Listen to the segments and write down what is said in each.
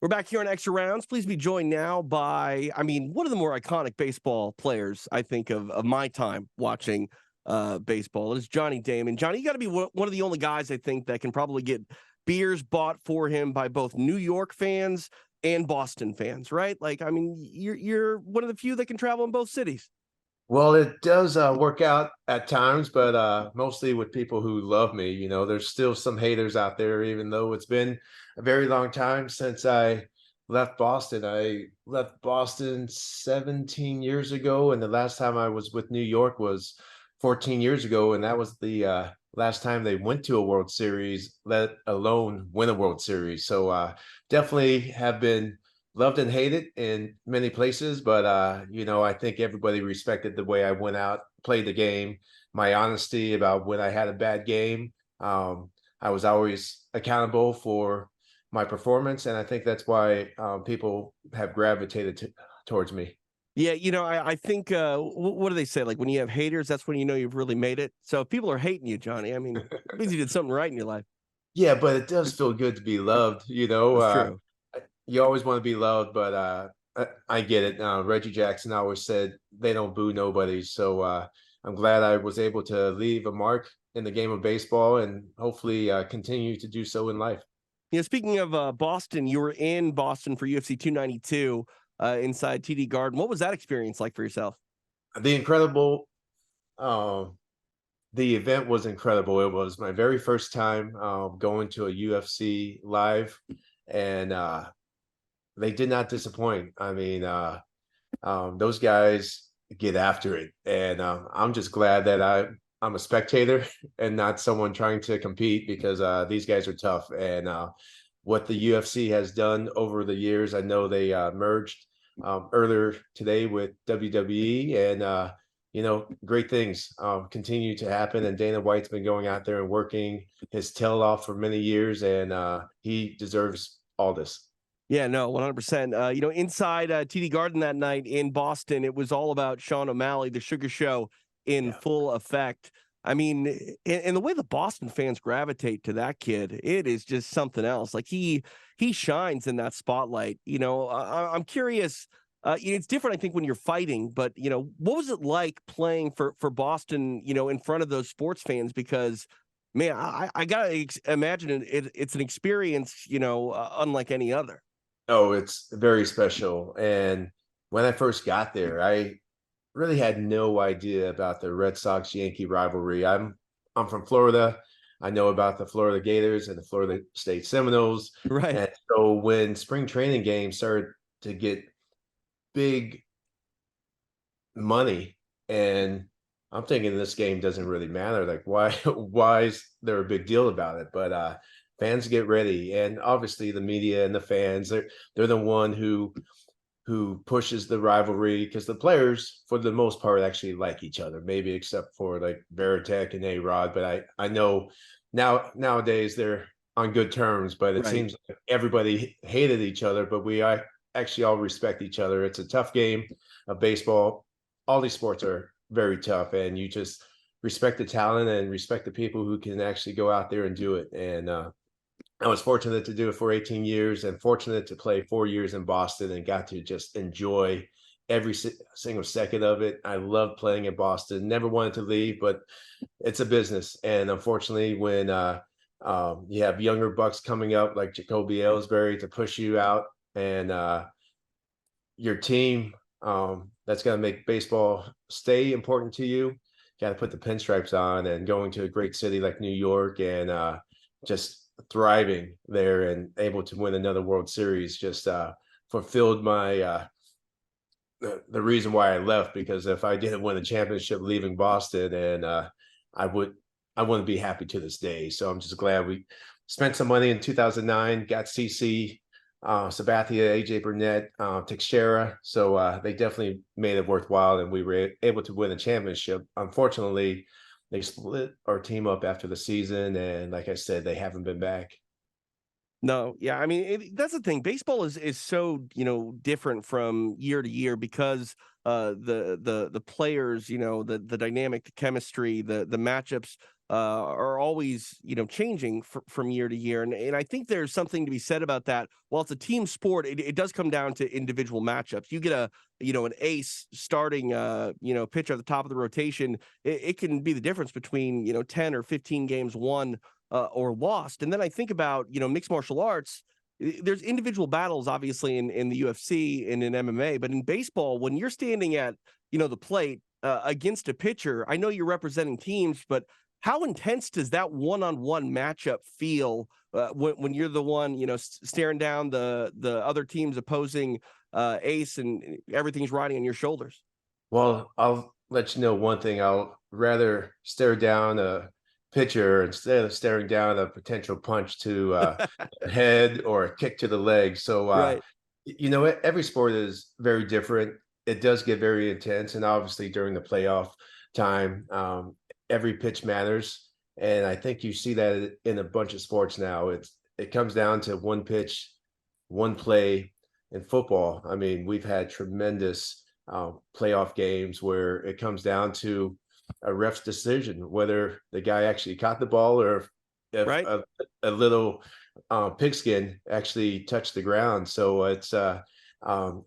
We're back here on Extra Rounds. Please be joined now by, one of the more iconic baseball players, I think, of my time watching baseball. It is Johnny Damon. Johnny, you got to be one of the only guys, I think, that can probably get beers bought for him by both New York fans and Boston fans, right? You're one of the few that can travel in both cities. Well, it does work out at times, but mostly with people who love me. There's still some haters out there, even though it's been a very long time since I left Boston. I left Boston 17 years ago, and the last time I was with New York was 14 years ago, and that was the last time they went to a World Series, let alone win a World Series. So definitely have been loved and hated in many places, but I think everybody respected the way I went out, played the game, my honesty about when I had a bad game. I was always accountable for my performance, and I think that's why people have gravitated towards me. Yeah, I think, what do they say? Like, when you have haters, that's when you know you've really made it. So if people are hating you, Johnny, it means you did something right in your life. Yeah, but it does feel good to be loved. That's true. You always want to be loved, but I get it. Reggie Jackson always said they don't boo nobody. So I'm glad I was able to leave a mark in the game of baseball and hopefully continue to do so in life. Speaking of Boston, you were in Boston for UFC 292 inside TD Garden. What was that experience like for yourself? The incredible, um, the event was incredible. It was my very first time going to a UFC live, and they did not disappoint. Those guys get after it, and I'm just glad that I'm a spectator and not someone trying to compete because these guys are tough. And what the UFC has done over the years, I know they merged earlier today with WWE, and great things continue to happen. And Dana White's been going out there and working his tail off for many years, and he deserves all this. Yeah, no, 100%. Inside TD Garden that night in Boston, it was all about Sean O'Malley, the Sugar Show in Yeah. full effect. And the way the Boston fans gravitate to that kid, it is just something else. Like he shines in that spotlight. I'm curious. It's different, I think, when you're fighting. But what was it like playing for Boston? In front of those sports fans, because man, I gotta imagine it's an experience, unlike any other. Oh, it's very special. And when I first got there, I really had no idea about the Red Sox Yankee rivalry. I'm from Florida. I know about the Florida Gators and the Florida State Seminoles. Right. And so when spring training games started to get big money, and I'm thinking this game doesn't really matter. Like, why why is there a big deal about it? But fans get ready, and obviously the media and the fans, they're the one who pushes the rivalry, because the players for the most part actually like each other, maybe except for like Veritek and A-Rod. But I know nowadays they're on good terms, but it Right. seems like everybody hated each other, but we actually all respect each other. It's a tough game of baseball. All these sports are very tough, and you just respect the talent and respect the people who can actually go out there and do it. And I was fortunate to do it for 18 years and fortunate to play 4 years in Boston and got to just enjoy every single second of it. I love playing in Boston, never wanted to leave, but it's a business. And unfortunately, when you have younger bucks coming up like Jacoby Ellsbury to push you out, and your team that's going to make baseball stay important to you, got to put the pinstripes on, and going to a great city like New York and just thriving there and able to win another World Series just fulfilled my the reason why I left. Because if I didn't win a championship leaving Boston, and I would I wouldn't be happy to this day. So I'm just glad we spent some money in 2009, got CC, Sabathia, AJ Burnett, Teixeira. So they definitely made it worthwhile, and we were able to win a championship. Unfortunately, they split our team up after the season, and like I said, they haven't been back. No, yeah, that's the thing. Baseball is so different from year to year because the players, the dynamic, the chemistry, the matchups are always, changing from year to year. And I think there's something to be said about that. While it's a team sport, it does come down to individual matchups. You get an ace starting, pitcher at the top of the rotation. It can be the difference between, 10 or 15 games won or lost. And then I think about, mixed martial arts. There's individual battles, obviously, in the UFC and in MMA, but in baseball, when you're standing at, the plate against a pitcher, I know you're representing teams, but how intense does that one-on-one matchup feel when you're the one, staring down the other team's opposing ace and everything's riding on your shoulders? Well, I'll let you know one thing. I'll rather stare down a pitcher instead of staring down a potential punch to the head or a kick to the leg. So, Right. every sport is very different. It does get very intense, and obviously during the playoff time, every pitch matters. And I think you see that in a bunch of sports now. It comes down to one pitch, one play. In football, I mean, we've had tremendous playoff games where it comes down to a ref's decision whether the guy actually caught the ball or if Right. a little pigskin actually touched the ground. So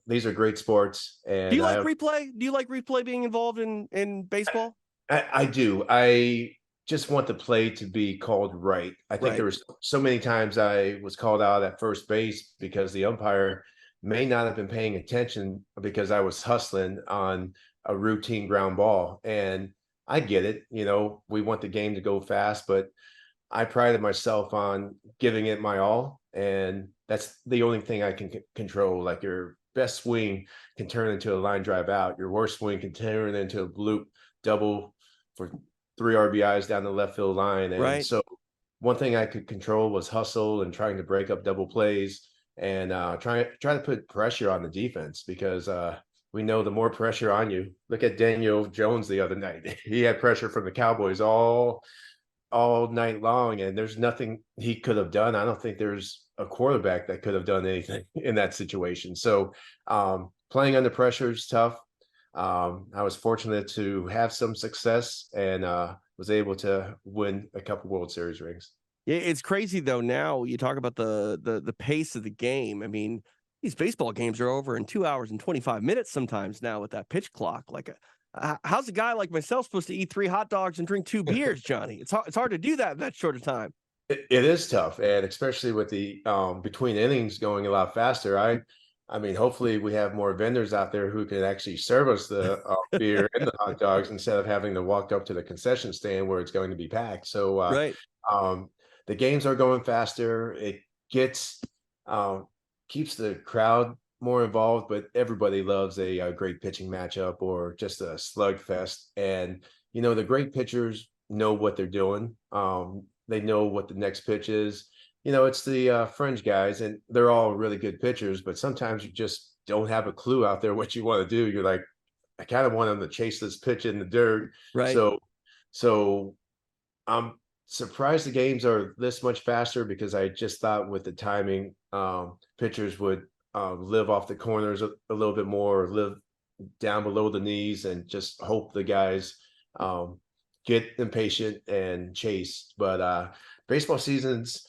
these are great sports, Do and you like replay? Do you like replay being involved in baseball? I do. I just want the play to be called right. I think there Right. was so many times I was called out at first base because the umpire may not have been paying attention because I was hustling on a routine ground ball. And I get it. We want the game to go fast, but I prided myself on giving it my all. And that's the only thing I can control. Like your best swing can turn into a line drive out. Your worst swing can turn into a bloop double for 3 RBIs down the left field line. And Right. so one thing I could control was hustle and trying to break up double plays and try to put pressure on the defense because we know the more pressure on you. Look at Daniel Jones the other night. He had pressure from the Cowboys all night long, and there's nothing he could have done. I don't think there's a quarterback that could have done anything in that situation. So playing under pressure is tough. I was fortunate to have some success and was able to win a couple World Series rings. It's crazy though. Now you talk about the pace of the game. I mean, these baseball games are over in 2 hours and 25 minutes sometimes now with that pitch clock. Like, how's a guy like myself supposed to eat 3 hot dogs and drink 2 beers, Johnny? It's hard to do that in that short of time. It is tough, and especially with the between innings going a lot faster. I mean, hopefully we have more vendors out there who can actually serve us the beer and the hot dogs instead of having to walk up to the concession stand where it's going to be packed. So Right. um, the games are going faster. It gets keeps the crowd more involved, but everybody loves a great pitching matchup or just a slugfest. And the great pitchers know what they're doing. They know what the next pitch is. It's the fringe guys, and they're all really good pitchers, but sometimes you just don't have a clue out there what you want to do. You're like, I kind of want them to chase this pitch in the dirt. Right. So I'm surprised the games are this much faster because I just thought with the timing, pitchers would live off the corners a little bit more, live down below the knees, and just hope the guys get impatient and chase. But baseball season's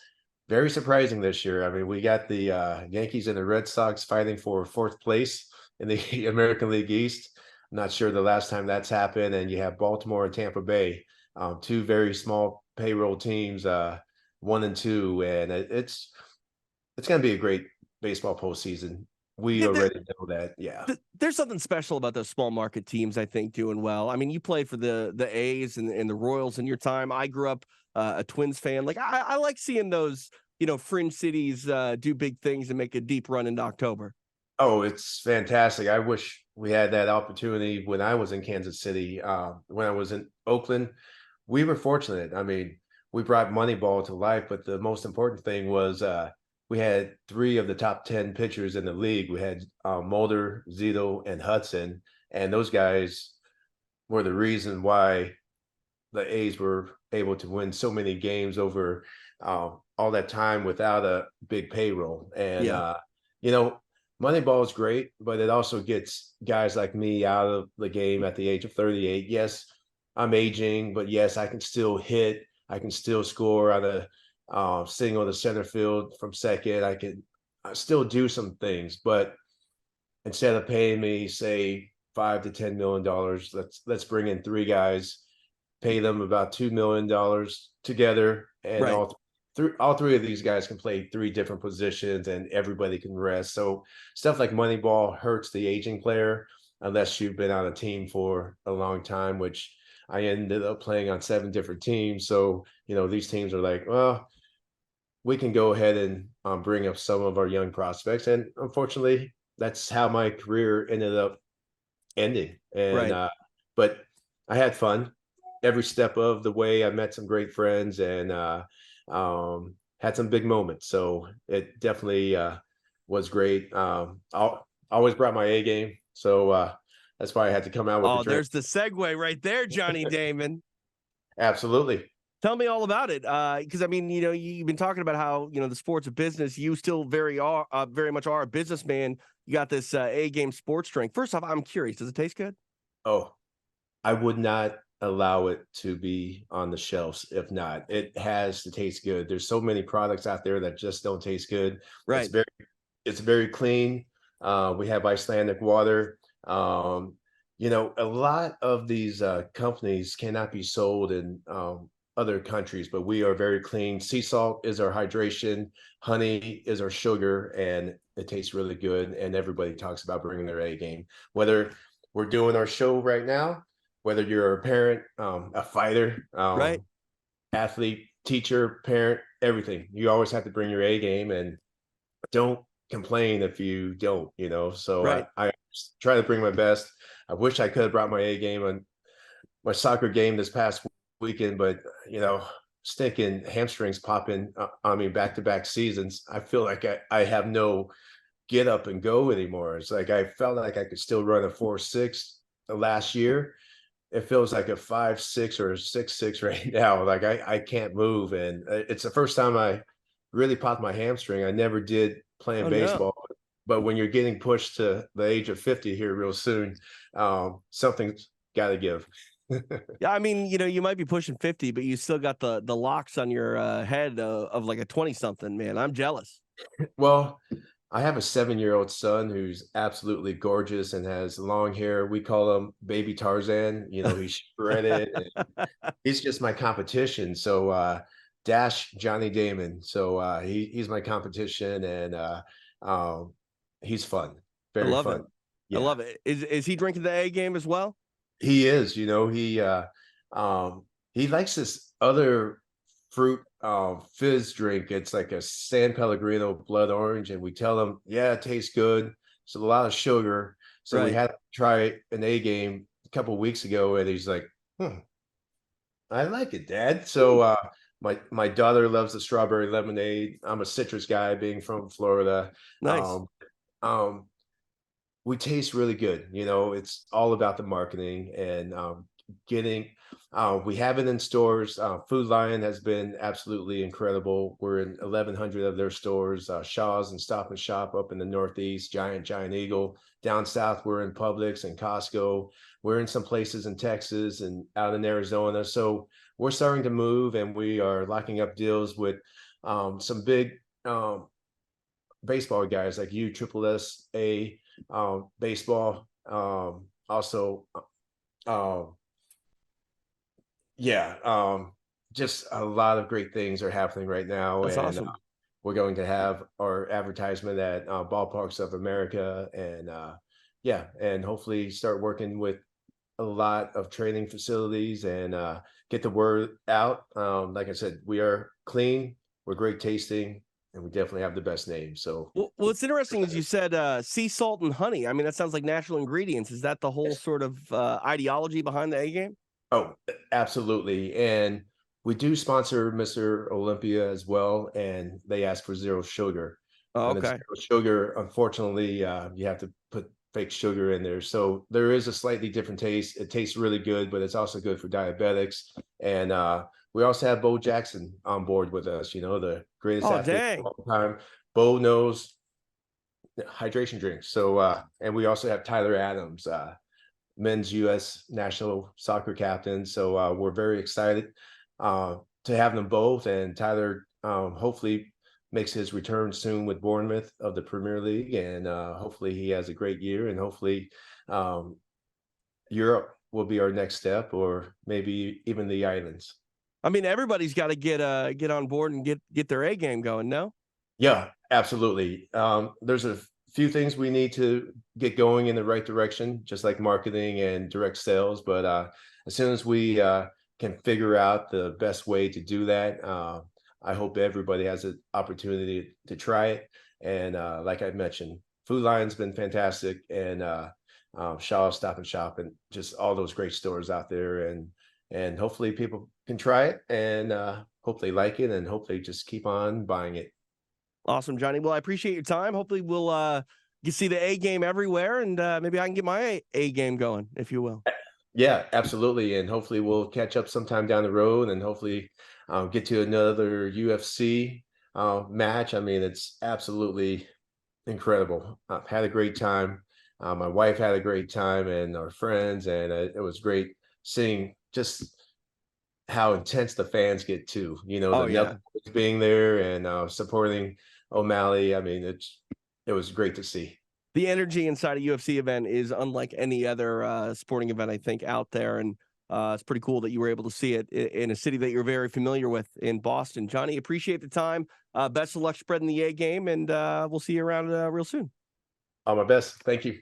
very surprising this year. I mean, we got the Yankees and the Red Sox fighting for fourth place in the American League East. I'm not sure the last time that's happened. And you have Baltimore and Tampa Bay, two very small payroll teams, 1 and 2, and it's going to be a great baseball postseason. We Yeah, already know that. Yeah. there's something special about those small market teams, I think, doing well. I mean, you played for the A's and the Royals in your time. I grew up a Twins fan. Like, I like seeing those, fringe cities do big things and make a deep run into October. Oh, it's fantastic. I wish we had that opportunity when I was in Kansas City. When I was in Oakland, we were fortunate. I mean, we brought Moneyball to life, but the most important thing was we had 3 of the top 10 pitchers in the league. We had Mulder, Zito, and Hudson, and those guys were the reason why the A's were able to win so many games over all that time without a big payroll. And Yeah. you know, Moneyball is great, but it also gets guys like me out of the game at the age of 38. Yes, I'm aging, but yes, I can still hit. I can still score on a single to center field from second. I still do some things, but instead of paying me say $5 to $10 million, let's bring in three guys, pay them about $2 million together, and Right. all three of these guys can play three different positions, and everybody can rest. So stuff like Moneyball hurts the aging player unless you've been on a team for a long time, which I ended up playing on 7 different teams. So these teams are like, well, we can go ahead and bring up some of our young prospects, and unfortunately, that's how my career ended up ending. And Right. but I had fun every step of the way. I met some great friends and had some big moments. So it definitely was great. I always brought my A game, so that's why I had to come out with the Oh, drink. there's the segue right there, Johnny Damon. Absolutely. Tell me all about it, because I mean, you've been talking about how the sport's a business. You still very much are a businessman. You got this A game sports drink. First off, I'm curious. Does it taste good? Oh, I would not allow it to be on the shelves if not. It has to taste good. There's so many products out there that just don't taste good. It's Right. very it's very clean. We have Icelandic water. A lot of these companies cannot be sold in other countries, but we are very clean. Sea salt is our hydration, honey is our sugar, and it tastes really good. And everybody talks about bringing their A game. Whether we're doing our show right now, whether you're a parent, a fighter, Right. athlete, teacher, parent, everything, you always have to bring your A game, and don't complain if you don't. So Right. I try to bring my best. I wish I could have brought my A game on my soccer game this past weekend, but stinking hamstrings popping on me back to back seasons. I feel like I have no get up and go anymore. It's like I felt like I could still run a 4.6 last year. It feels like a 5.6 or a 6.6 right now. Like I can't move, and it's the first time I really popped my hamstring. I never did playing Oh no. baseball, but when you're getting pushed to the age of 50 here real soon, something's got to give. Yeah, I mean, you might be pushing 50, but you still got the locks on your head of like a 20 something. Man, I'm jealous. Well, I have a 7-year-old son who's absolutely gorgeous and has long hair. We call him Baby Tarzan. He's shredded. And he's just my competition. So Dash Johnny Damon. So he's my competition, and he's fun, I very love it. fun. I Yeah, love it. Is he drinking the A game as well? he is. He likes this other fruit fizz drink. It's like a San Pellegrino blood orange, and we tell him, yeah, it tastes good. It's a lot of sugar. So we Right. had to try an A game a couple of weeks ago, and he's like, I like it, Dad. So my daughter loves the strawberry lemonade. I'm a citrus guy, being from Florida. Nice. Um, um, we taste really good. It's all about the marketing and getting. We have it in stores. Food Lion has been absolutely incredible. We're in 1,100 of their stores. Shaw's and Stop and Shop up in the Northeast. Giant Eagle down south. We're in Publix and Costco. We're in some places in Texas and out in Arizona. So we're starting to move, and we are locking up deals with some big baseball guys like you, Triple S A baseball. Also, yeah, just a lot of great things are happening right now, That's and awesome. we're going to have our advertisement at ballparks of America, and yeah, and hopefully start working with a lot of training facilities and get the word out. Like I said, we are clean, we're great tasting, and we definitely have the best name. So Well, what's interesting is you said sea salt and honey. I mean, that sounds like natural ingredients. Is that the whole sort of ideology behind the A game? oh, absolutely. And we do sponsor Mr. Olympia as well, and they ask for zero sugar. Oh, When it's okay. zero sugar, unfortunately, you have to put fake sugar in there. So there is a slightly different taste. It tastes really good, but it's also good for diabetics. And we also have Bo Jackson on board with us, the greatest Oh, athlete of dang. all time. Bo knows hydration drinks. So and we also have Tyler Adams. men's U.S. national soccer captain. So we're very excited to have them both. And Tyler hopefully makes his return soon with Bournemouth of the Premier League, and hopefully he has a great year, and hopefully um, Europe will be our next step, or maybe even the islands. I mean, everybody's got to get on board and get their A game going. No. Yeah, absolutely. There's a few things we need to get going in the right direction, just like marketing and direct sales. But as soon as we can figure out the best way to do that, I hope everybody has an opportunity to try it. And like I mentioned, Food Lion's been fantastic, and Shaw's Stop and Shop, and just all those great stores out there. And hopefully people can try it, and hope they like it, and hope they just keep on buying it. Awesome, Johnny. Well, I appreciate your time. Hopefully, we'll you see the A game everywhere, and maybe I can get my A game going, if you will. Yeah, absolutely. And hopefully we'll catch up sometime down the road, and hopefully get to another UFC match. I mean, it's absolutely incredible. I've had a great time. My wife had a great time, and our friends, and it was great seeing just how intense the fans get too. You know, Oh the yeah. Netflix being there and supporting O'Malley. I mean, it was great to see. The energy inside a UFC event is unlike any other sporting event, I think, out there. And it's pretty cool that you were able to see it in a city that you're very familiar with in Boston. Johnny, appreciate the time. Best of luck spreading the A game, and we'll see you around real soon. All my best. Thank you.